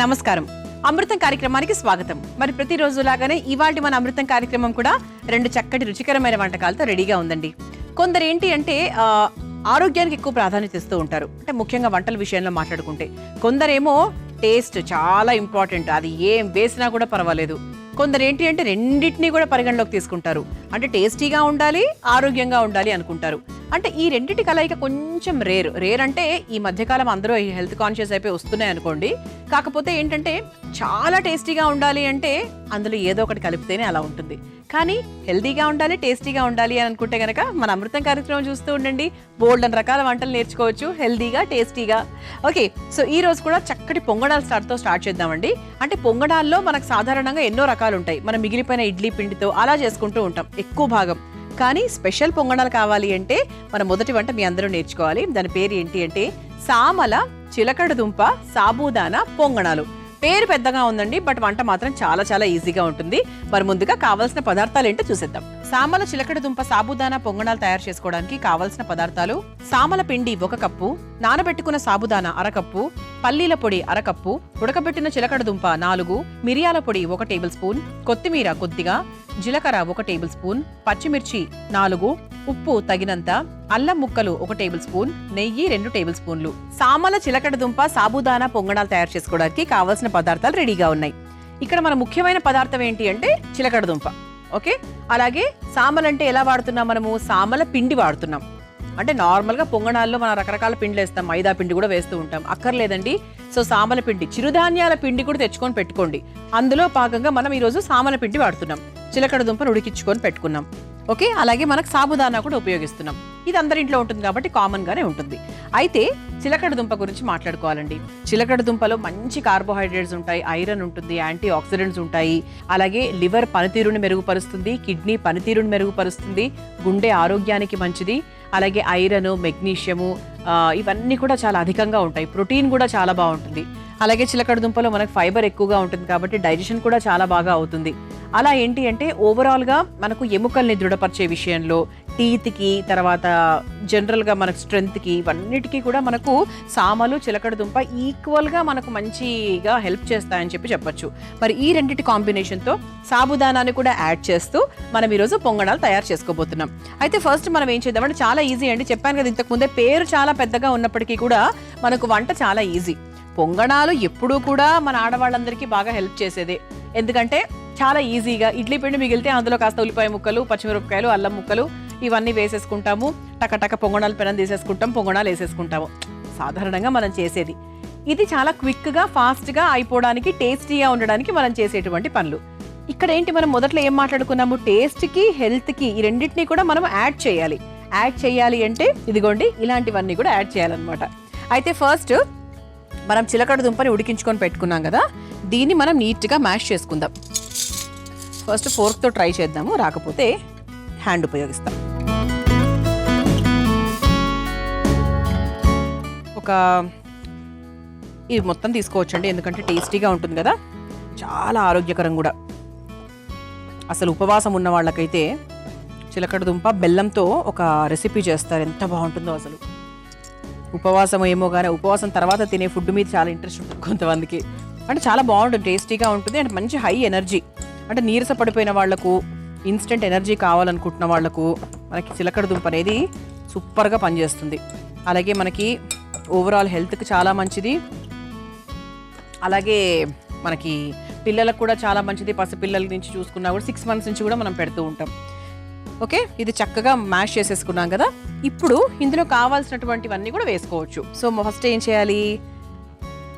నమస్కారం. అమృతం కార్యక్రమానికి స్వాగతం. మరి ప్రతిరోజు లాగానే ఇవాల్టి మన అమృతం కార్యక్రమం కూడా రెండు చక్కటి రుచికరమైన వంటకాలతో రెడీగా ఉందండి. కొందరు ఏంటి అంటే ఆరోగ్యానికి ఎక్కువ ప్రాధాన్యత ఇస్తూ ఉంటారు. అంటే ముఖ్యంగా వంటల విషయంలో మాట్లాడుకుంటే కొందరేమో టేస్ట్ చాలా ఇంపార్టెంట్, అది ఏం వేసినా కూడా పర్వాలేదు. కొందరు ఏంటి అంటే రెండింటినీ కూడా పరిగణలోకి తీసుకుంటారు. అంటే టేస్టీగా ఉండాలి, ఆరోగ్యంగా ఉండాలి అనుకుంటారు. అంటే ఈ రెండింటి కలయిక కొంచెం రేర్ అంటే ఈ మధ్యకాలం అందరూ హెల్త్ కాన్షియస్ అయిపోయి వస్తున్నాయి అనుకోండి. కాకపోతే ఏంటంటే చాలా టేస్టీగా ఉండాలి అంటే అందులో ఏదో ఒకటి కలిపితేనే అలా ఉంటుంది. కానీ హెల్తీగా ఉండాలి, టేస్టీగా ఉండాలి అని అనుకుంటే కనుక మన అమృతం కార్యక్రమం చూస్తూ ఉండండి. బోల్డెన్ రకాల వంటలు నేర్చుకోవచ్చు హెల్తీగా, టేస్టీగా. ఓకే, సో ఈ రోజు కూడా చక్కటి పొంగడాల స్టార్ట్ చేద్దామండి. అంటే పొంగడాల్లో మనకు సాధారణంగా ఎన్నో రకాలు ఉంటాయి. మనం మిగిలిపోయిన ఇడ్లీ పిండితో అలా చేసుకుంటూ ఉంటాం ఎక్కువ భాగం. కానీ స్పెషల్ పొంగడాలు కావాలి అంటే మన మొదటి వంట మీ అందరూ నేర్చుకోవాలి. దాని పేరు ఏంటి అంటే సామల చిలకడదుంప సాబూదానా పొంగడాలు. పేరు పెద్దగా ఉందండి, బట్ వంట మాత్రం చాలా చాలా ఈజీగా ఉంటుంది. మరి ముందుగా కావాల్సిన పదార్థాలు ఏంటో చూసేద్దాం. సామల చిలకడదుంప సాబూదానా పొంగడాలు తయారు చేసుకోవడానికి కావాల్సిన పదార్థాలు: సామల పిండి 1 కప్పు, నానబెట్టుకున్న సాబుదానా 1/2 కప్పు, పల్లీల పొడి 1/2 కప్పు, ఉడకబెట్టిన చిలకడదుంప 4, మిరియాల పొడి 1 టేబుల్ స్పూన్, కొత్తిమీర కొద్దిగా, జీలకర్ర 1 టేబుల్ స్పూన్, పచ్చిమిర్చి 4, ఉప్పు తగినంత, అల్లం ముక్కలు 1 టేబుల్ స్పూన్, నెయ్యి 2 టేబుల్ స్పూన్లు. సామల చిలకడదుంప సాబుదానా పొంగడాలు తయారు చేసుకోవడానికి కావాల్సిన పదార్థాలు రెడీగా ఉన్నాయి. ఇక్కడ మన ముఖ్యమైన పదార్థం ఏంటి అంటే చిలకడదుంప. ఓకే, అలాగే సామలు అంటే ఎలా వాడుతున్నాం మనము? సామల పిండి వాడుతున్నాం. అంటే నార్మల్గా పొంగడాల్లో మనం రకరకాల పిండిలు వేస్తాం, మైదా పిండి కూడా వేస్తూ ఉంటాం. అక్కర్లేదండి. సో సామల పిండి, చిరుధాన్యాల పిండి కూడా తెచ్చుకొని పెట్టుకోండి. అందులో భాగంగా మనం ఈరోజు సామల పిండి వాడుతున్నాం. చిలకడదుంపను ఉడికించుకొని పెట్టుకున్నాం. ఓకే, అలాగే మనకు సాబుదానా కూడా ఉపయోగిస్తున్నాం. ఇది అందరింట్లో ఉంటుంది కాబట్టి కామన్ గానే ఉంటుంది. అయితే చిలకడదుంప గురించి మాట్లాడుకోవాలండి. చిలకడదుంపలో మంచి కార్బోహైడ్రేట్స్ ఉంటాయి, ఐరన్ ఉంటుంది, యాంటీ ఆక్సిడెంట్స్ ఉంటాయి. అలాగే లివర్ పనితీరుని మెరుగుపరుస్తుంది, కిడ్నీ పనితీరుని మెరుగుపరుస్తుంది, గుండె ఆరోగ్యానికి మంచిది. అలాగే ఐరన్, మెగ్నీషియము ఇవన్నీ కూడా చాలా అధికంగా ఉంటాయి. ప్రోటీన్ కూడా చాలా బాగుంటుంది. అలాగే చిలకడదుంపలో మనకు ఫైబర్ ఎక్కువగా ఉంటుంది కాబట్టి డైజెషన్ కూడా చాలా బాగా అవుతుంది. అలా ఏంటి అంటే ఓవరాల్గా మనకు ఎముకల్ని దృఢపరిచే విషయంలో, టీత్కి, తర్వాత జనరల్గా మనకు స్ట్రెంగ్త్కి, ఇవన్నిటికీ కూడా మనకు సామలు చిలకడదుంప ఈక్వల్గా మనకు మంచిగా హెల్ప్ చేస్తాయని చెప్పొచ్చు. మరి ఈ రెండింటి కాంబినేషన్తో సాబుదానాన్ని కూడా యాడ్ చేస్తూ మనం ఈరోజు పొంగడాలు తయారు చేసుకోబోతున్నాం. అయితే ఫస్ట్ మనం ఏం చేద్దామంటే చాలా ఈజీ అండి. చెప్పాను కదా ఇంతకుముందే, పేరు చాలా పెద్దగా ఉన్నప్పటికీ కూడా మనకు వంట చాలా ఈజీ. పొంగడాలు ఎప్పుడూ కూడా మన ఆడవాళ్ళందరికీ బాగా హెల్ప్ చేసేదే. ఎందుకంటే చాలా ఈజీగా ఇడ్లీ పిండి మిగిలితే అందులో కాస్త ఉల్లిపాయ ముక్కలు, పచ్చిమిరపకాయలు, అల్లం ముక్కలు ఇవన్నీ వేసేసుకుంటాము. టకటక పొంగడాలు పెనం తీసేసుకుంటాం, పొంగడాలు వేసేసుకుంటాము. సాధారణంగా మనం చేసేది ఇది. చాలా క్విక్గా, ఫాస్ట్గా అయిపోవడానికి, టేస్టీగా ఉండడానికి మనం చేసేటువంటి పనులు. ఇక్కడ ఏంటి, మనం మొదట్లో ఏం మాట్లాడుకున్నాము? టేస్ట్కి, హెల్త్కి ఈ రెండింటినీ కూడా మనం యాడ్ చేయాలి. యాడ్ చేయాలి అంటే ఇదిగోండి ఇలాంటివన్నీ కూడా యాడ్ చేయాలన్నమాట. అయితే ఫస్ట్ మనం చిలకడదుంపని ఉడికించుకొని పెట్టుకున్నాం కదా, దీన్ని మనం నీట్గా మ్యాష్ చేసుకుందాం. ఫస్ట్ ఫోర్క్తో ట్రై చేద్దాము, రాకపోతే హ్యాండ్ ఉపయోగిస్తాం. ఇది మొత్తం తీసుకోవచ్చండి, ఎందుకంటే టేస్టీగా ఉంటుంది కదా, చాలా ఆరోగ్యకరం కూడా. అసలు ఉపవాసం ఉన్న వాళ్ళకైతే చిలకడదుంప బెల్లంతో ఒక రెసిపీ చేస్తారు, ఎంత బాగుంటుందో అసలు. ఉపవాసం ఏమో కానీ ఉపవాసం తర్వాత తినే ఫుడ్ మీద చాలా ఇంట్రెస్ట్ ఉంటుంది కొంతమందికి. అంటే చాలా బాగుంటుంది, టేస్టీగా ఉంటుంది. అంటే మంచి హై ఎనర్జీ, అంటే నీరస పడిపోయిన వాళ్లకు, ఇన్స్టెంట్ ఎనర్జీ కావాలనుకుంటున్న వాళ్లకు మనకి చిలకడదుంప అనేది సూపర్గా పనిచేస్తుంది. అలాగే మనకి ఓవరాల్ హెల్త్కి చాలా మంచిది. అలాగే మనకి పిల్లలకు కూడా చాలా మంచిది. పసిపిల్లల నుంచి చూసుకున్నా కూడా 6 months నుంచి కూడా మనం పెడుతూ ఉంటాం. ఓకే, ఇది చక్కగా మ్యాష్ చేసేసుకున్నాం కదా. ఇప్పుడు ఇందులో కావాల్సినటువంటివన్నీ కూడా వేసుకోవచ్చు. సో ఫస్ట్ ఏం చేయాలి,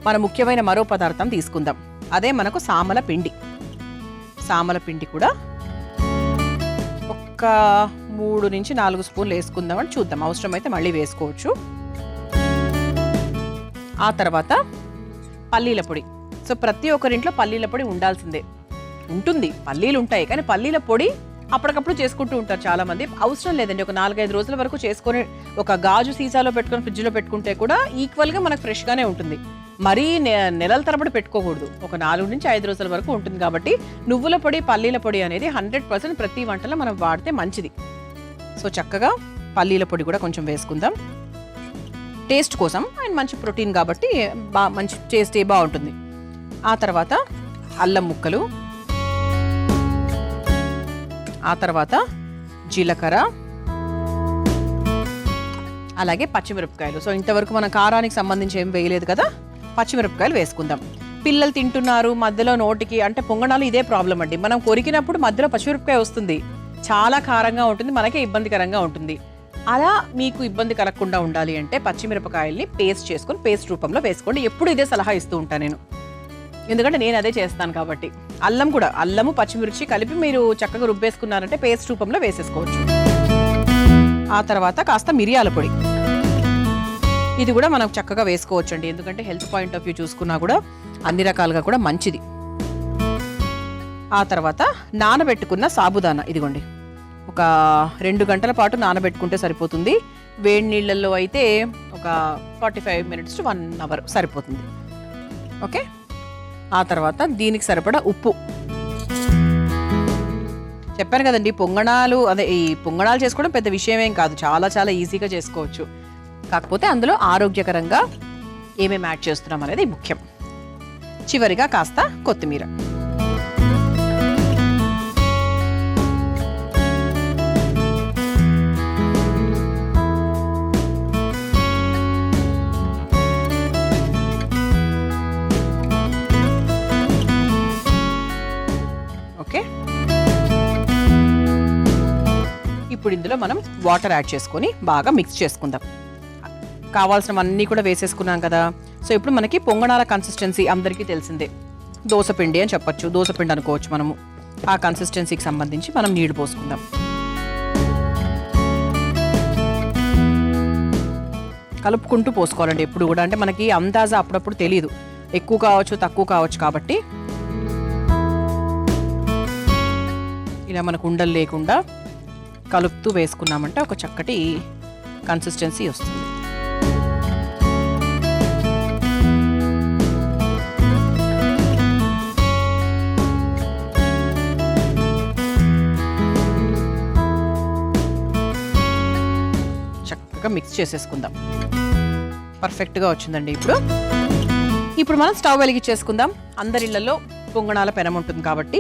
మన ముఖ్యమైన మరో పదార్థం తీసుకుందాం. అదే మనకు సామల పిండి. సామల పిండి కూడా ఒక 3 నుంచి 4 స్పూన్లు వేసుకుందామని చూద్దాం. అవసరమైతే మళ్ళీ వేసుకోవచ్చు. ఆ తర్వాత పల్లీల పొడి. సో ప్రతి ఒక్కరింట్లో పల్లీల పొడి ఉండాల్సిందే, ఉంటుంది. పల్లీలు ఉంటాయి కానీ పల్లీల పొడి అప్పటికప్పుడు చేసుకుంటూ ఉంటారు చాలా మంది. అవసరం లేదండి, ఒక 4-5 రోజుల వరకు చేసుకొని ఒక గాజు సీసాలో పెట్టుకొని ఫ్రిడ్జ్లో పెట్టుకుంటే కూడా ఈక్వల్గా మనకు ఫ్రెష్గానే ఉంటుంది. మరీ నెలల తరబడి పెట్టుకోకూడదు, ఒక 4 నుంచి 5 రోజుల వరకు ఉంటుంది. కాబట్టి నువ్వుల పొడి, పల్లీల పొడి అనేది 100% ప్రతి వంటలో మనం వాడితే మంచిది. సో చక్కగా పల్లీల పొడి కూడా కొంచెం వేసుకుందాం టేస్ట్ కోసం. అండ్ మంచి ప్రోటీన్ కాబట్టి మంచి టేస్ట్ బాగుంటుంది. ఆ తర్వాత అల్లం ముక్కలు, ఆ తర్వాత జీలకర్ర, అలాగే పచ్చిమిరపకాయలు. సో ఇంతవరకు మనం కారానికి సంబంధించి ఏం వేయలేదు కదా, పచ్చిమిరపకాయలు వేసుకుందాం. పిల్లలు తింటున్నారు, మధ్యలో నోటికి అంటే పొంగనాలు ఇదే ప్రాబ్లం అండి. మనం కొరికినప్పుడు మధ్యలో పచ్చిమిరపకాయ వస్తుంది, చాలా కారంగా ఉంటుంది, మనకే ఇబ్బందికరంగా ఉంటుంది. అలా మీకు ఇబ్బంది కలగకుండా ఉండాలి అంటే పచ్చిమిరపకాయల్ని పేస్ట్ చేసుకొని పేస్ట్ రూపంలో వేసుకోండి. ఎప్పుడు ఇదే సలహా ఇస్తూ ఉంటాను నేను, ఎందుకంటే నేను అదే చేస్తాను కాబట్టి. అల్లం కూడా, అల్లము పచ్చిమిర్చి కలిపి మీరు చక్కగా రుబ్బేసుకున్నారంటే పేస్ట్ రూపంలో వేసేసుకోవచ్చు. ఆ తర్వాత కాస్త మిరియాల పొడి, ఇది కూడా మనం చక్కగా వేసుకోవచ్చు అండి, ఎందుకంటే హెల్త్ పాయింట్ ఆఫ్ వ్యూ చూసుకున్నా కూడా అన్ని రకాలుగా కూడా మంచిది. ఆ తర్వాత నానబెట్టుకున్న సాబుదానా, ఇదిగోండి ఒక 2 గంటల పాటు నానబెట్టుకుంటే సరిపోతుంది. వేడి నీళ్ళల్లో అయితే ఒక 45 minutes to 1 hour సరిపోతుంది. ఓకే, ఆ తర్వాత దీనికి సరిపడా ఉప్పు. చెప్పాను కదండి, పొంగణాలు అదే ఈ పొంగణాలు చేసుకోవడం పెద్ద విషయమేం కాదు, చాలా చాలా ఈజీగా చేసుకోవచ్చు. కాకపోతే అందులో ఆరోగ్యకరంగా ఏమేమి యాడ్ చేస్తున్నాం అనేది ముఖ్యం. చివరిగా కాస్త కొత్తిమీర. ఓకే, ఇప్పుడు ఇందులో మనం వాటర్ యాడ్ చేసుకొని బాగా మిక్స్ చేసుకుందాం. కావాల్సినవన్నీ కూడా వేసేసుకున్నాం కదా. సో ఇప్పుడు మనకి పొంగణాల కన్సిస్టెన్సీ అందరికీ తెలిసిందే, దోసపిండి అని చెప్పొచ్చు, దోసపిండి అనుకోవచ్చు మనము. ఆ కన్సిస్టెన్సీకి సంబంధించి మనం నీళ్లు పోసుకుందాం. కలుపుకుంటూ పోసుకోవాలండి ఎప్పుడు కూడా, అంటే మనకి అందాజా అప్పుడప్పుడు తెలియదు, ఎక్కువ కావచ్చు తక్కువ కావచ్చు. కాబట్టి ఇలా మనకు ఉండలు లేకుండా కలుపుతూ వేసుకున్నామంటే ఒక చక్కటి కన్సిస్టెన్సీ వస్తుంది. చక్కగా మిక్స్ చేసేసుకుందాం. పర్ఫెక్ట్గా వచ్చిందండి. ఇప్పుడు మనం స్టవ్ వెలిగించేసుకుందాం. అందరి ఇళ్లలో పొంగణాల పెనం ఉంటుంది కాబట్టి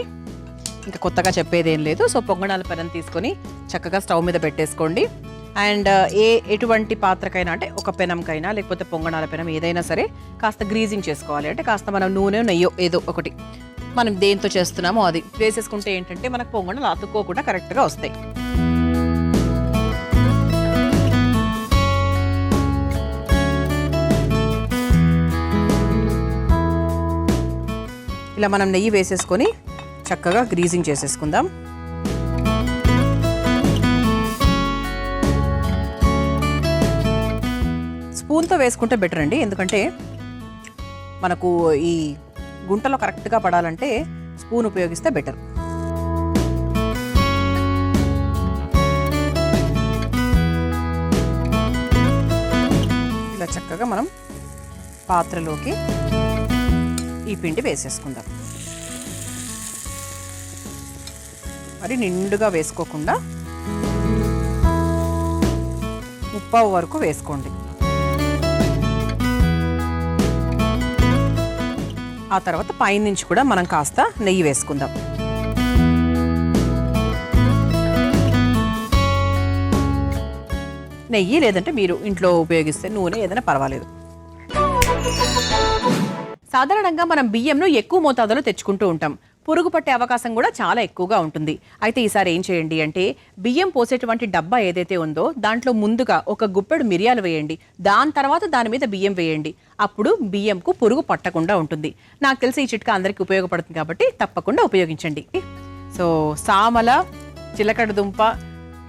ఇంకా కొత్తగా చెప్పేదేం లేదు. సో పొంగణాల పెనం తీసుకొని చక్కగా స్టవ్ మీద పెట్టేసుకోండి. అండ్ ఎటువంటి పాత్రకైనా, అంటే ఒక పెనంకైనా లేకపోతే పొంగణాల పెనం ఏదైనా సరే కాస్త గ్రీజింగ్ చేసుకోవాలి. అంటే కాస్త మనం నూనె నెయ్యో ఏదో ఒకటి మనం దేంతో చేస్తున్నామో అది వేసేసుకుంటే ఏంటంటే మనకు పొంగణాలు అతుక్కోకుండా కరెక్ట్గా వస్తాయి. ఇలా మనం నెయ్యి వేసేసుకొని చక్కగా గ్రీజింగ్ చేసేసుకుందాం. స్పూన్తో వేసుకుంటే బెటర్ అండి, ఎందుకంటే మనకు ఈ గుంటలో కరెక్ట్గా పడాలంటే స్పూన్ ఉపయోగిస్తే బెటర్. ఇలా చక్కగా మనం పాత్రలోకి ఈ పిండి వేసేసుకుందాం. మరి నిండుగా వేసుకోకుండా 30 వరకు వేసుకోండి. ఆ తర్వాత పైనుంచి కూడా మనం కాస్త నెయ్యి వేసుకుందాం. నెయ్యి లేదంటే మీరు ఇంట్లో ఉపయోగిస్తే నూనె ఏదైనా పర్వాలేదు. సాధారణంగా మనం బియ్యంను ఎక్కువ మోతాదులో తెచ్చుకుంటూ ఉంటాం. పురుగు పట్టే అవకాశం కూడా చాలా ఎక్కువగా ఉంటుంది. అయితే ఈసారి ఏం చేయండి అంటే బియ్యం పోసేటువంటి డబ్బా ఏదైతే ఉందో దాంట్లో ముందుగా ఒక గుప్పెడు మిరియాలు వేయండి. దాని తర్వాత దాని మీద బియ్యం వేయండి. అప్పుడు బియ్యంకు పురుగు పట్టకుండా ఉంటుంది. నాకు తెలిసి ఈ చిట్కా అందరికీ ఉపయోగపడుతుంది కాబట్టి తప్పకుండా ఉపయోగించండి. సో సామల, చిలకడ దుంప,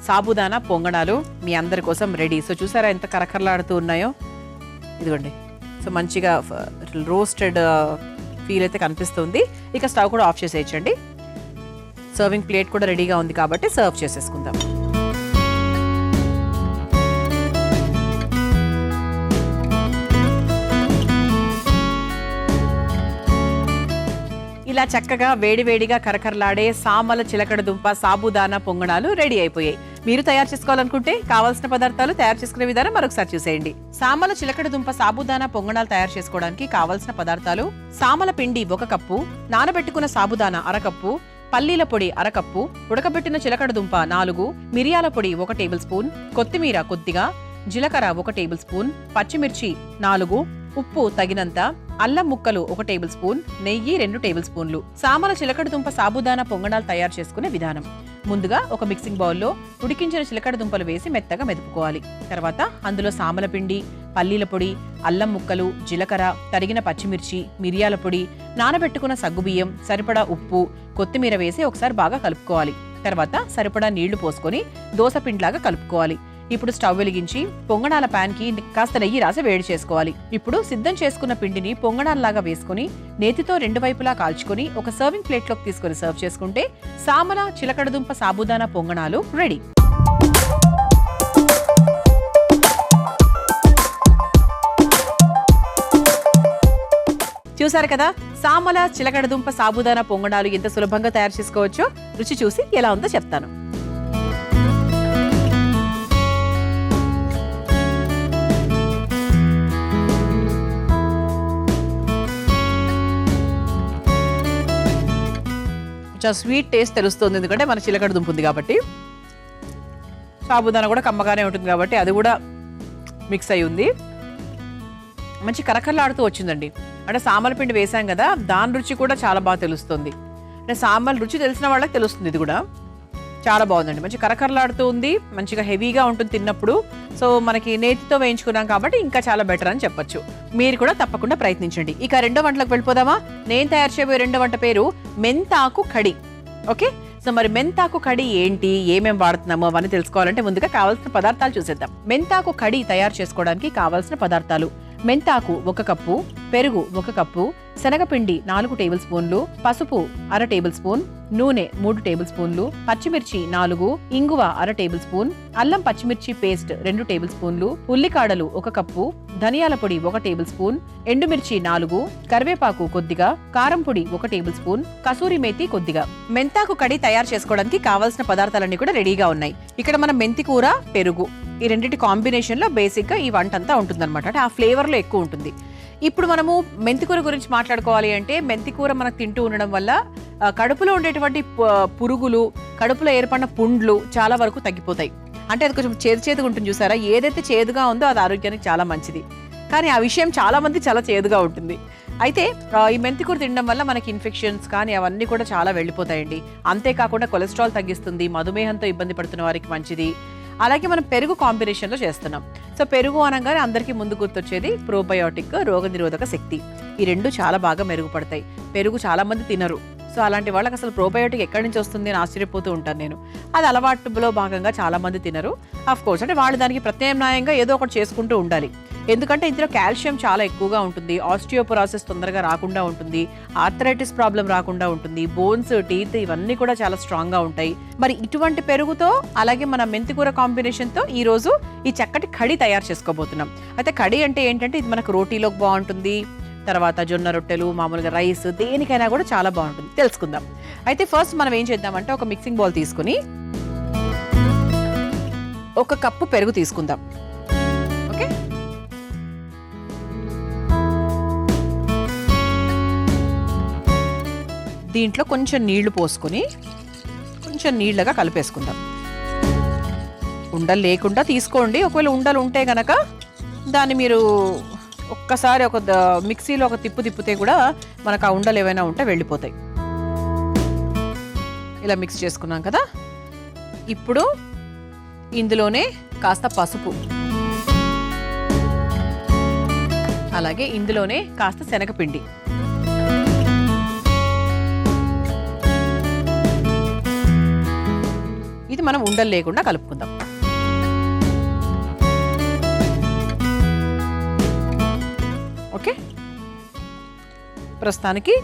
సాబుదానా పొంగణాలు మీ అందరి కోసం రెడీ. సో చూసారా ఎంత కరకరలాడుతూ ఉన్నాయో, ఇదిగోండి. సో మంచిగా రోస్టెడ్ ఫీల్ అయితే కనిపిస్తుంది. ఇక స్టవ్ కూడా ఆఫ్ చేసేయచ్చండి. సర్వింగ్ ప్లేట్ కూడా రెడీగా ఉంది కాబట్టి సర్వ్ చేసేసుకుందాం. ఇలా ఇలా చక్కగా వేడివేడిగా కరకరలాడే సామల చిలకడ దుంప సాబుదానా పొంగణాలు రెడీ అయిపోయాయి. మీరు తయారు చేసుకోవాలనుకుంటే కావాల్సిన పదార్థాలు, తయారు చేసుకునే విధానం మరొకసారి చూసేయండి. సామల చిలకడ దుంప సాబుదానా పొంగణాలు తయారు చేసుకోవడానికి కావాల్సిన పదార్థాలు: సామల పిండి 1 కప్పు, నానబెట్టుకున్న సాబుదానా 1/2 కప్పు, పల్లీల పొడి 1/2 కప్పు, ఉడకబెట్టిన చిలకడ దుంప 4, మిరియాల పొడి 1 టేబుల్ స్పూన్, కొత్తిమీర కొద్దిగా, జీలకర్ర 1 టేబుల్ స్పూన్, పచ్చిమిర్చి 4, ఉప్పు తగినంత, అల్లం ముక్కలు 1 టేబుల్ స్పూన్, నెయ్యి 2 టేబుల్ స్పూన్లు. సామల చిలకడ దుంప సాబుదానా పొంగణాలు తయారు చేసుకునే విధానం: ముందుగా ఒక మిక్సింగ్ బౌల్లో ఉడికించిన చిలకడ దుంపలు వేసి మెత్తగా మెదుపుకోవాలి. తర్వాత అందులో సామల పిండి, పల్లీల పొడి, అల్లం ముక్కలు, జీలకర్ర, తరిగిన పచ్చిమిర్చి, మిరియాల పొడి, నానబెట్టుకున్న సగ్గుబియ్యం, సరిపడా ఉప్పు, కొత్తిమీర వేసి ఒకసారి బాగా కలుపుకోవాలి. తర్వాత సరిపడా నీళ్లు పోసుకొని దోస పిండిలాగా కలుపుకోవాలి. ఇప్పుడు స్టవ్ వెలిగించి పొంగణాల ప్యాన్ కి కాస్త నెయ్యి రాసి వేడి చేసుకోవాలి. ఇప్పుడు సిద్ధం చేసుకున్న పిండిని పొంగణాల్లాగా వేసుకుని నేతితో 2 వైపులా కాల్చుకొని ఒక సర్వింగ్ ప్లేట్ లోకి తీసుకుని సర్వ్ చేసుకుంటే సామల చిలకడదుంప సాబుదానా పొంగణాలు రెడీ. చూసారు కదా, సామల చిలకడదుంప సాబుదానా పొంగణాలు ఎంత సులభంగా తయారు చేసుకోవచ్చో రుచి చూసి ఎలా ఉందో చెప్తాను. స్వీట్ టేస్ట్ తెలుస్తుంది, ఎందుకంటే మన చిలకడ దుంప ఉంది కాబట్టి. సాబుదానా కూడా కమ్మగానే ఉంటుంది కాబట్టి అది కూడా మిక్స్ అయి ఉంది. మంచి కరకరలాడుతూ వచ్చిందండి. అంటే సామల పిండి వేసాం కదా, దాని రుచి కూడా చాలా బాగా తెలుస్తుంది. అంటే సామల రుచి తెలిసిన వాళ్ళకి తెలుస్తుంది. ఇది కూడా చాలా బాగుందండి, మంచి కరకరలాడుతూ ఉంది, మంచిగా హెవీగా ఉంటుంది తిన్నప్పుడు. సో మనకి నేతితో వేయించుకున్నాం కాబట్టి ఇంకా చాలా బెటర్ అని చెప్పొచ్చు. మీరు కూడా తప్పకుండా ప్రయత్నించండి. ఇక రెండో వంటలకు వెళ్ళిపోదామా? నేను తయారు చేయబోయే రెండో వంట పేరు మెంతాకు కడి. ఓకే, సో మరి మెంతాకు కడి ఏంటి, ఏమేమి వాడుతున్నామో అవన్నీ తెలుసుకోవాలంటే ముందుగా కావాల్సిన పదార్థాలు చూసేద్దాం. మెంతాకు కడి తయారు చేసుకోవడానికి కావాల్సిన పదార్థాలు: మెంతాకు 1 కప్పు, పెరుగు 1 కప్పు, శనగపిండి 4 టేబుల్ స్పూన్లు, పసుపు 1/2 టేబుల్ స్పూన్, నూనె 3 టేబుల్ స్పూన్లు, పచ్చిమిర్చి 4, ఇంగువ 1/2 టేబుల్ స్పూన్, అల్లం పచ్చిమిర్చి పేస్ట్ 2 టేబుల్ స్పూన్లు, ఉల్లికాడలు 1 కప్పు, ధనియాల పొడి 1 టేబుల్ స్పూన్, ఎండుమిర్చి 4, కరివేపాకు కొద్దిగా, కారం పొడి 1 టేబుల్ స్పూన్, కసూరి మేతి కొద్దిగా. మెంతాకు కడి తయారు చేసుకోవడానికి కావాల్సిన పదార్థాలన్నీ కూడా రెడీగా ఉన్నాయి. ఇక్కడ మనం మెంతి కూర, పెరుగు ఈ రెండింటి కాంబినేషన్ లో బేసిక్ గా ఈ వంట అంతా ఉంటుందన్నమాట. అంటే ఆ ఫ్లేవర్ లో ఎక్కువ ఉంటుంది. ఇప్పుడు మనము మెంతికూర గురించి మాట్లాడుకోవాలి అంటే, మెంతికూర మనకు తింటూ ఉండడం వల్ల కడుపులో ఉండేటువంటి పురుగులు, కడుపులో ఏర్పడిన పుండ్లు చాలా వరకు తగ్గిపోతాయి. అంటే అది కొంచెం చేదుగా ఉంటుంది చూసారా, ఏదైతే చేదుగా ఉందో అది ఆరోగ్యానికి చాలా మంచిది. కానీ ఆ విషయం చాలా మంది చాలా చేదుగా ఉంటుంది. అయితే ఈ మెంతికూర తినడం వల్ల మనకి ఇన్ఫెక్షన్స్ కానీ అవన్నీ కూడా చాలా వెళ్ళిపోతాయండి. అంతేకాకుండా కొలెస్ట్రాల్ తగ్గిస్తుంది, మధుమేహంతో ఇబ్బంది పడుతున్న వారికి మంచిది. అలాగే మనం పెరుగు కాంబినేషన్లో చేస్తున్నాం. సో పెరుగు అనగానే అందరికీ ముందు గుర్తొచ్చేది ప్రోబయోటిక్, రోగనిరోధక శక్తి. ఈ రెండు చాలా బాగా మెరుగుపడతాయి. పెరుగు చాలా మంది తినరు. సో అలాంటి వాళ్ళకి అసలు ప్రోబయోటిక్ ఎక్కడి నుంచి వస్తుంది అని ఆశ్చర్యపోతూ ఉంటాను నేను. అది అలవాటులో భాగంగా చాలా మంది తినరు. ఆఫ్ కోర్స్ అంటే వాళ్ళు దానికి ప్రత్యామ్నాయంగా ఏదో ఒకటి చేసుకుంటూ ఉండాలి. ఎందుకంటే ఇందులో కాల్షియం చాలా ఎక్కువగా ఉంటుంది, ఆస్టియోపొరోసిస్ తొందరగా రాకుండా ఉంటుంది, ఆర్థరైటిస్ ప్రాబ్లం రాకుండా ఉంటుంది, బోన్స్, టీత్ ఇవన్నీ కూడా చాలా స్ట్రాంగ్ గా ఉంటాయి. మరి ఇటువంటి పెరుగుతో అలాగే మన మెంతికూర కాంబినేషన్ తో ఈ రోజు ఈ చక్కటి కడి తయారు చేసుకోబోతున్నాం. అయితే కడి అంటే ఏంటంటే ఇది మనకు రోటీలోకి బాగుంటుంది, తర్వాత జొన్న రొట్టెలు, మామూలుగా రైస్, దేనికైనా కూడా చాలా బాగుంటుంది. తెలుసుకుందాం. అయితే ఫస్ట్ మనం ఏం చేద్దామంటే ఒక మిక్సింగ్ బౌల్ తీసుకుని 1 కప్పు పెరుగు తీసుకుందాం. ఓకే, దీంట్లో కొంచెం నీళ్లు పోసుకొని కొంచెం నీళ్ళగా కలిపేసుకుందాం. ఉండలు లేకుండా తీసుకోండి. ఒకవేళ ఉండలు ఉంటే గనక దాన్ని మీరు ఒక్కసారి ఒక మిక్సీలో ఒక తిప్పితే కూడా మనకు ఆ ఉండలు ఏవైనా ఉంటే వెళ్ళిపోతాయి. ఇలా మిక్స్ చేసుకున్నాం కదా. ఇప్పుడు ఇందులోనే కాస్త పసుపు, అలాగే ఇందులోనే కాస్త శనగపిండి, ఇది మనం ఉండలు లేకుండా కలుపుకుందాం. ఓకే, ప్రస్తుతానికి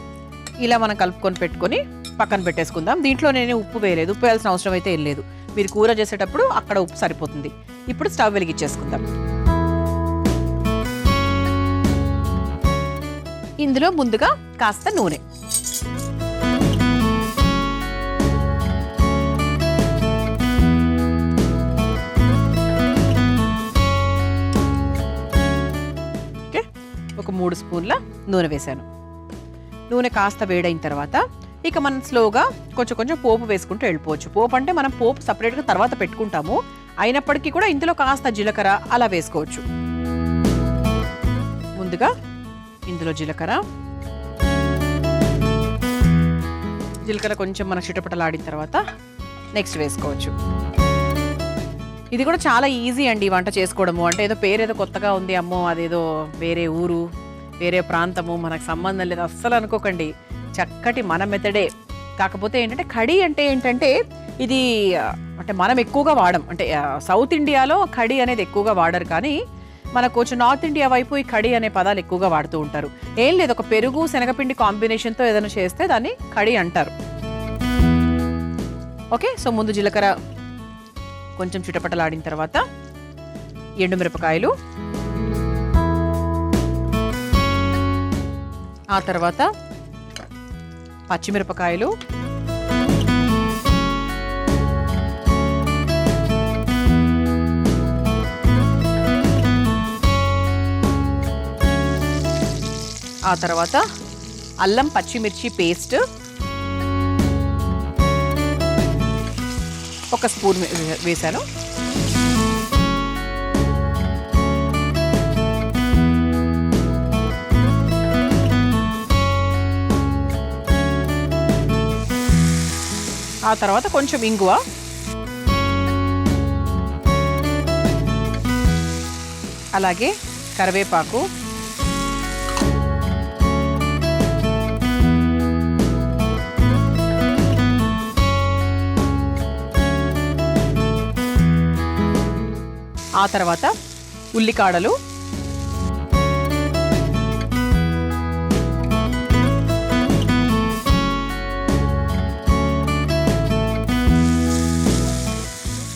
ఇలా మనం కలుపుకొని పెట్టుకొని పక్కన పెట్టేసుకుందాం. దీంట్లో నేను ఉప్పు వేయలేదు, ఉప్పు వేయాల్సిన అవసరం అయితే ఏం లేదు. మీరు కూర చేసేటప్పుడు అక్కడ ఉప్పు సరిపోతుంది. ఇప్పుడు స్టవ్ వెలిగించేసుకుందాం. ఇందులో ముందుగా కాస్త నూనె, 3 స్పూన్ల నూనె వేశాను. నూనె కాస్త వేడైన తర్వాత ఇక మనం స్లోగా కొంచెం కొంచెం పోపు వేసుకుంటూ వెళ్ళిపోవచ్చు. పోపు అంటే మనం పోపు సపరేట్గా తర్వాత పెట్టుకుంటాము, అయినప్పటికీ కూడా ఇందులో కాస్త జీలకర్ర అలా వేసుకోవచ్చు. ముందుగా ఇందులో జీలకర్ర కొంచెం మన చిటపటలాడిన తర్వాత నెక్స్ట్ వేసుకోవచ్చు. ఇది కూడా చాలా ఈజీ అండి వంట చేసుకోవడము. అంటే ఏదో పేరేదో కొత్తగా ఉంది, అమ్మో అదేదో వేరే ఊరు వేరే ప్రాంతము మనకు సంబంధం లేదు అస్సలు అనుకోకండి. చక్కటి మన మెథడే. కాకపోతే ఏంటంటే కడీ అంటే ఏంటంటే ఇది అంటే మనం ఎక్కువగా వాడం. అంటే సౌత్ ఇండియాలో కడీ అనేది ఎక్కువగా వాడరు, కానీ మనకు కొంచెం నార్త్ ఇండియా వైపు ఈ కడీ అనే పదాలు ఎక్కువగా వాడుతూ ఉంటారు. ఏం లేదు, ఒక పెరుగు శనగపిండి కాంబినేషన్తో ఏదైనా చేస్తే దాన్ని కడీ అంటారు. ఓకే, సో ముందు జీలకర్ర కొంచెం చిటపటలాడిన తర్వాత ఎండుమిరపకాయలు, ఆ తర్వాత పచ్చిమిరపకాయలు, ఆ తర్వాత అల్లం పచ్చిమిర్చి పేస్ట్ 1 స్పూన్ వేశాను. ఆ తర్వాత కొంచెం ఇంగువ, అలాగే కరివేపాకు, ఆ తర్వాత ఉల్లికాడలు,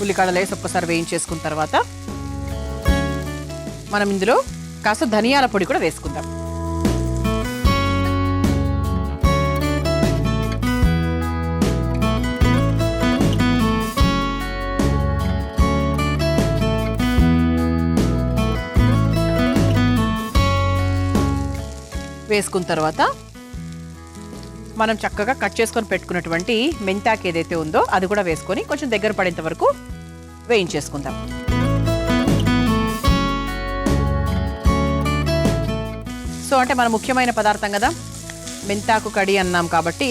ఉల్లికాడలు వేసి ఒక్కసారి వేయించేసుకున్న తర్వాత మనం ఇందులో కాస్త ధనియాల పొడి కూడా వేసుకుందాం. వేసుకున్న తర్వాత మనం చక్కగా కట్ చేసుకొని పెట్టుకున్నటువంటి మెంతాకు ఏదైతే ఉందో అది కూడా వేసుకొని కొంచెం దగ్గర పడేంత వరకు వేయించేసుకుందాం. సో అంటే మన ముఖ్యమైన పదార్థం కదా మెంతాకు కడి అన్నాం కాబట్టి,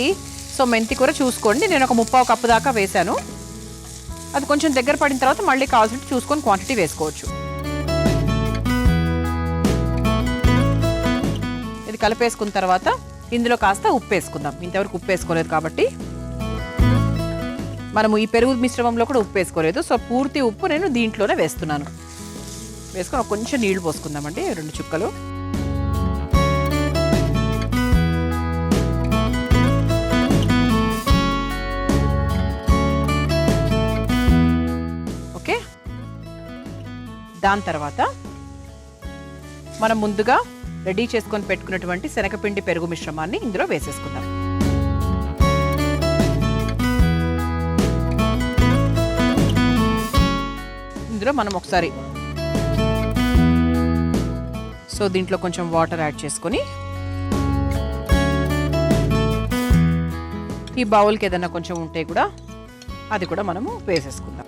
సో మెంతి కూర చూసుకోండి. నేను ఒక 3/4 కప్పు దాకా వేశాను. అది కొంచెం దగ్గర పడిన తర్వాత మళ్ళీ కావాల్సినట్టు చూసుకొని క్వాంటిటీ వేసుకోవచ్చు. ఇది కలిపేసుకున్న తర్వాత ఇందులో కాస్త ఉప్పు వేసుకుందాం. ఇంతవరకు ఉప్పు వేసుకోలేదు కాబట్టి మనము ఈ పెరుగు మిశ్రమంలో కూడా ఉప్పు వేసుకోలేదు. సో పూర్తి ఉప్పు నేను దీంట్లోనే వేస్తున్నాను. వేసుకొని కొంచెం నీళ్లు పోసుకుందామండి, 2 చుక్కలు. ఓకే, దాని తర్వాత మనం ముందుగా రెడీ చేసుకొని పెట్టుకున్నటువంటి శనగపిండి పెరుగు మిశ్రమాన్ని ఇందులో వేసేసుకుందాం. ఇందులో మనం ఒకసారి సో దీంట్లో కొంచెం వాటర్ యాడ్ చేసుకొని ఈ బౌల్కి ఏదైనా కొంచెం ఉంటే కూడా అది కూడా మనము వేసేసుకుందాం.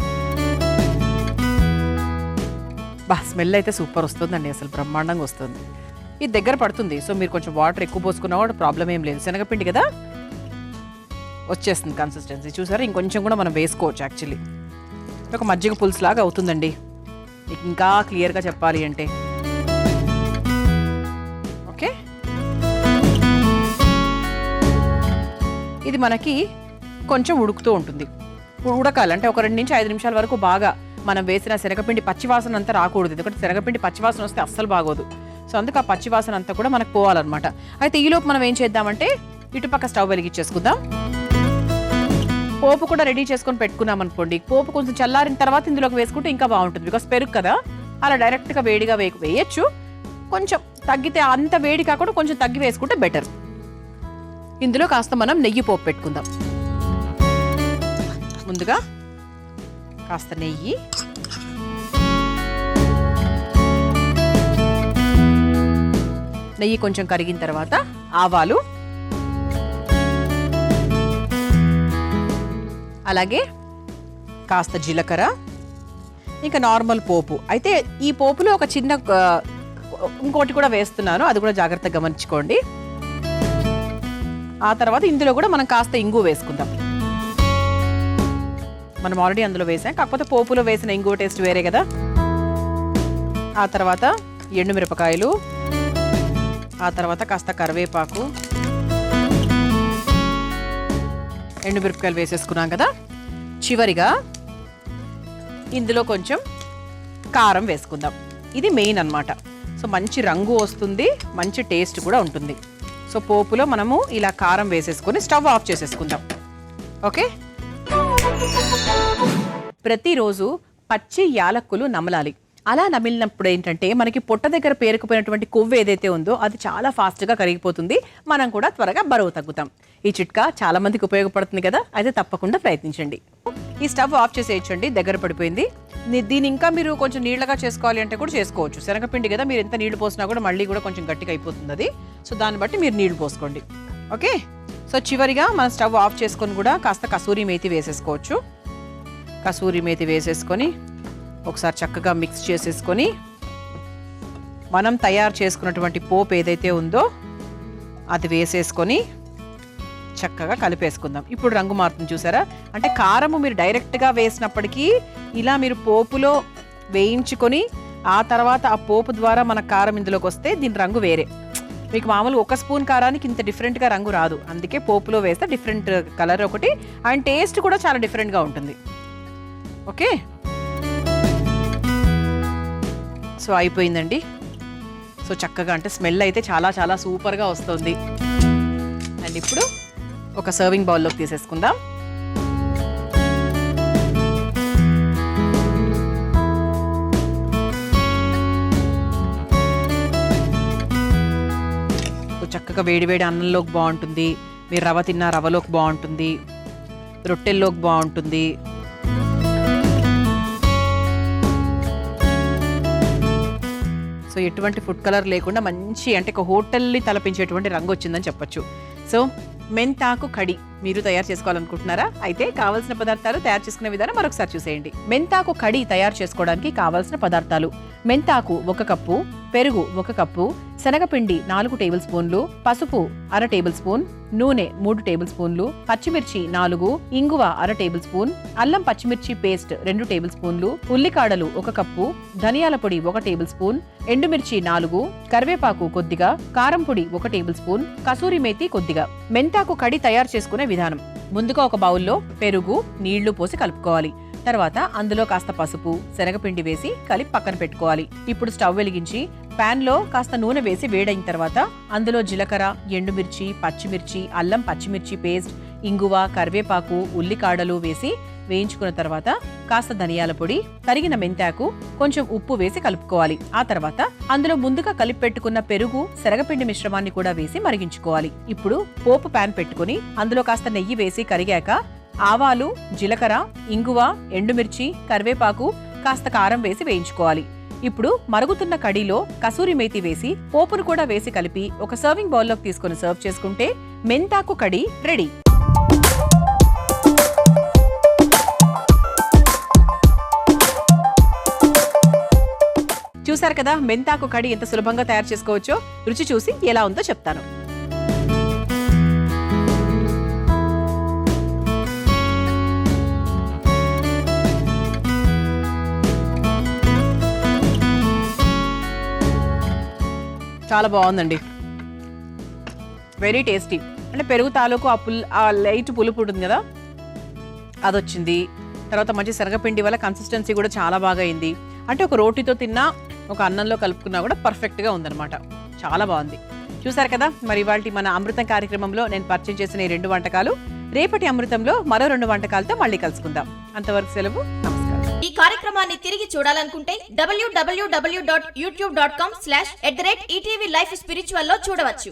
స్మెల్ అయితే సూపర్ వస్తుందండి, అసలు బ్రహ్మాండంగా వస్తుంది. ఇది దగ్గర పడుతుంది, సో మీరు కొంచెం వాటర్ ఎక్కువ పోసుకున్నా కూడా ప్రాబ్లం ఏం లేదు. శనగపిండి కదా వచ్చేస్తుంది కన్సిస్టెన్సీ. చూసారా, ఇంకొంచెం కూడా మనం వేసుకోవచ్చు. యాక్చువల్లీ ఒక మజ్జిగ పులుసు లాగా అవుతుందండి, మీకు ఇంకా క్లియర్గా చెప్పాలి అంటే. ఓకే, ఇది మనకి కొంచెం ఉడుకుతూ ఉంటుంది. ఉడకాలంటే ఒక 2 నుంచి 5 నిమిషాల వరకు బాగా మనం వేసిన శనగపిండి పచ్చివాసన అంతా రాకూడదు. ఎందుకంటే శనగపిండి పచ్చివాసన వస్తే అస్సలు బాగోదు. సో అందుకు ఆ పచ్చివాసన అంతా కూడా మనకు పోవాలన్నమాట. అయితే ఈలోపు మనం ఏం చేద్దామంటే ఇటుపక్క స్టవ్ వెలిగించేసుకుందాం. పోపు కూడా రెడీ చేసుకొని పెట్టుకున్నాం అనుకోండి, పోపు కొంచెం చల్లారిన తర్వాత ఇందులోకి వేసుకుంటే ఇంకా బాగుంటుంది. బికాస్ పెరుగు కదా, అలా డైరెక్ట్గా వేడిగా వేయచ్చు. కొంచెం తగ్గితే అంత వేడి కాకుండా కొంచెం తగ్గి వేసుకుంటే బెటర్. ఇందులో కాస్త మనం నెయ్యి పోపు పెట్టుకుందాం. ముందుగా కాస్త నెయ్యి, నెయ్యి కొంచెం కరిగిన తర్వాత ఆవాలు, అలాగే కాస్త జీలకర్ర, ఇంకా నార్మల్ పోపు. అయితే ఈ పోపులో ఒక చిన్న ఇంకోటి కూడా వేస్తున్నాను, అది కూడా జాగ్రత్తగా గమనించుకోండి. ఆ తర్వాత ఇందులో కూడా మనం కాస్త ఇంగు వేసుకుందాం. మనం ఆల్రెడీ అందులో వేసాం, కాకపోతే పోపులో వేసిన ఇంగు టేస్ట్ వేరే కదా. ఆ తర్వాత ఎండుమిరపకాయలు, ఆ తర్వాత కాస్త కరివేపాకు, ఎండుమిరపకాయలు వేసేసుకున్నాం కదా. చివరిగా ఇందులో కొంచెం కారం వేసుకుందాం. ఇది మెయిన్ అన్నమాట. సో మంచి రంగు వస్తుంది, మంచి టేస్ట్ కూడా ఉంటుంది. సో పోపులో మనము ఇలా కారం వేసేసుకొని స్టవ్ ఆఫ్ చేసేసుకుందాం. ఓకే, ప్రతిరోజు పచ్చి యాలక్కులు నమలాలి. అలా నమిలినప్పుడు ఏంటంటే మనకి పొట్ట దగ్గర పేరుకుపోయినటువంటి కొవ్వు ఏదైతే ఉందో అది చాలా ఫాస్ట్గా కరిగిపోతుంది, మనం కూడా త్వరగా బరువు తగ్గుతాం. ఈ చిట్కా చాలా మందికి ఉపయోగపడుతుంది కదా, అయితే తప్పకుండా ప్రయత్నించండి. ఈ స్టవ్ ఆఫ్ చేసేయచ్చండి, దగ్గర పడిపోయింది. దీన్ని ఇంకా మీరు కొంచెం నీళ్ళగా చేసుకోవాలి అంటే కూడా చేసుకోవచ్చు. శనగపిండి కదా, మీరు ఎంత నీళ్లు పోసినా కూడా మళ్ళీ కూడా కొంచెం గట్టిగా అయిపోతుంది అది. సో దాన్ని బట్టి మీరు నీళ్లు పోసుకోండి. ఓకే, సో చివరిగా మనం స్టవ్ ఆఫ్ చేసుకొని కూడా కాస్త కసూరి మేతి వేసేసుకోవచ్చు. కసూరి మేతి వేసేసుకొని ఒకసారి చక్కగా మిక్స్ చేసేసుకొని మనం తయారు చేసుకున్నటువంటి పోపు ఏదైతే ఉందో అది వేసేసుకొని చక్కగా కలిపేసుకుందాం. ఇప్పుడు రంగు మారుతుంది చూసారా, అంటే కారము మీరు డైరెక్ట్గా వేసినప్పటికీ ఇలా మీరు పోపులో వేయించుకొని ఆ తర్వాత ఆ పోపు ద్వారా మన కారం ఇందులోకి వస్తే దీని రంగు వేరే. మీకు మామూలు ఒక స్పూన్ కారానికి ఇంత డిఫరెంట్గా రంగు రాదు, అందుకే పోపులో వేస్తే డిఫరెంట్ కలర్ ఒకటి అండ్ టేస్ట్ కూడా చాలా డిఫరెంట్గా ఉంటుంది. ఓకే, సో అయిపోయిందండి. సో చక్కగా అంటే స్మెల్ అయితే చాలా చాలా సూపర్గా వస్తుంది. అండ్ ఇప్పుడు ఒక సర్వింగ్ బౌల్లోకి తీసేసుకుందాం. చక్కగా వేడివేడి అన్నంలోకి బాగుంటుంది, మీరు రవ తిన్నా రవలోకి బాగుంటుంది, రొట్టెల్లోకి బాగుంటుంది. సో ఎటువంటి ఫుడ్ కలర్ లేకుండా మంచి అంటే ఒక హోటల్ని తలపించేటువంటి రంగు వచ్చిందని చెప్పొచ్చు. సో మెంతాకు కడి మీరు తయారు చేసుకోవాలనుకుంటున్నారా? అయితే కావాల్సిన పదార్థాలు, తయారు చేసుకునే విధానం మరొకసారి చూసేయండి. మెంతాకు కడి తయారు చేసుకోవడానికి కావాల్సిన పదార్థాలు: మెంతాకు 1 కప్పు, పెరుగు 1 కప్పు, శనగపిండి 4 టేబుల్ స్పూన్లు, పసుపు 1/2 టేబుల్ స్పూన్, నూనె 3 టేబుల్ స్పూన్లు, పచ్చిమిర్చి 4, ఇంగువ 1/2 టేబుల్ స్పూన్, అల్లం పచ్చిమిర్చి పేస్ట్ 2 టేబుల్ స్పూన్లు, ఉల్లికాడలు 1 కప్పు, ధనియాల పొడి 1 టేబుల్ స్పూన్, ఎండుమిర్చి 4, కరివేపాకు కొద్దిగా, కారం పొడి 1 టేబుల్ స్పూన్, కసూరి మేతి కొద్దిగా. మెంతాకు కడి తయారు చేసుకునే విధానం: ముందుగా ఒక బౌల్లో పెరుగు, నీళ్లు పోసి కలుపుకోవాలి. తర్వాత అందులో కాస్త పసుపు, శనగపిండి వేసి కలిపి పక్కన పెట్టుకోవాలి. ఇప్పుడు స్టవ్ వెలిగించి పాన్ లో కాస్త నూనె వేసి వేడైన తర్వాత అందులో జీలకర్ర, ఎండుమిర్చి, పచ్చిమిర్చి, అల్లం పచ్చిమిర్చి పేస్ట్, ఇంగువ, కరివేపాకు, ఉల్లికాడలు వేసి వేయించుకున్న తర్వాత కాస్త ధనియాల పొడి, తరిగిన మెంతాకు, కొంచెం ఉప్పు వేసి కలుపుకోవాలి. ఆ తర్వాత అందులో ముందుగా కలిపి పెట్టుకున్న పెరుగు, శనగపిండి మిశ్రమాన్ని కూడా వేసి మరిగించుకోవాలి. ఇప్పుడు పోపు పాన్ పెట్టుకుని అందులో కాస్త నెయ్యి వేసి కరిగాక ఆవాలు, జీలకర్ర, ఇంగువ, ఎండుమిర్చి, కరివేపాకు, కాస్త కారం వేసి వేయించుకోవాలి. ఇప్పుడు మరుగుతున్న కడీలో కసూరి మేతి వేసి పోపును కూడా వేసి కలిపి ఒక సర్వింగ్ బౌల్లోకి తీసుకొని సర్వ్ చేసుకుంటే మెంతాకు కడి రెడీ. చూసారు కదా మెంతాకు కడి ఎంత సులభంగా తయారు చేసుకోవచ్చో. రుచి చూసి ఎలా ఉందో చెప్తాను. చాలా బాగుందండి, వెరీ టేస్టీ. అంటే పెరుగు తాలూకు ఆ లైట్ పులుపు ఉంటుంది కదా, అది వచ్చింది. తర్వాత మంచి శనగపిండి వల్ల కన్సిస్టెన్సీ కూడా చాలా బాగా అయింది. అంటే ఒక రోటీతో తిన్నా, ఒక అన్నంలో కలుపుకున్నా కూడా పర్ఫెక్ట్గా ఉందన్నమాట. చాలా బాగుంది. చూసారు కదా, మరి ఇవాళ మన అమృతం కార్యక్రమంలో నేను పరిచయం చేసిన ఈ 2 వంటకాలు. రేపటి అమృతంలో మరో 2 వంటకాలతో మళ్ళీ కలుసుకుందాం. అంతవరకు సెలవు, నమస్కారం. ఈ కార్యక్రమాన్ని తిరిగి చూడాలనుకుంటే www.youtube.com/ETV Life Spiritual లో చూడవచ్చు.